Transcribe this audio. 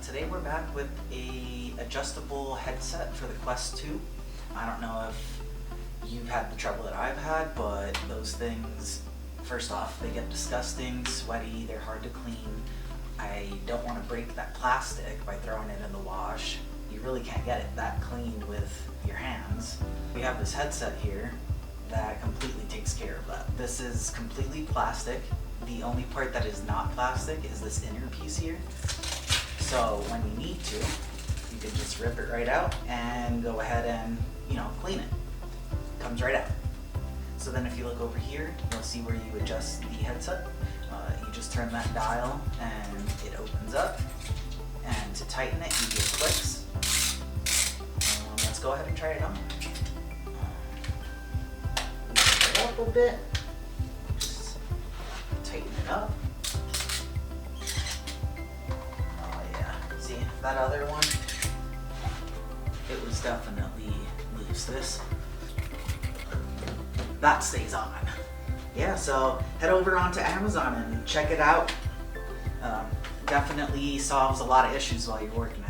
Today we're back with a adjustable headset for the Quest 2. I don't know if you've had the trouble that I've had, but those things, first off, they get disgusting, sweaty, they're hard to clean. I don't want to break that plastic by throwing it in the wash. You really can't get it that clean with your hands. We have this headset here that completely takes care of that. This is completely plastic. The only part that is not plastic is this inner piece here. So when you need to, you can just rip it right out and go ahead and, clean it. Comes right out. So then if you look over here, you'll see where you adjust the headset. You just turn that dial and it opens up. And to tighten it, you do clicks. Let's go ahead and try it on. Lift it up a bit. Just tighten it up. Oh yeah, see that other one? It was definitely loose. That stays on. Yeah, so head over onto Amazon and check it out. Definitely solves a lot of issues while you're working at it.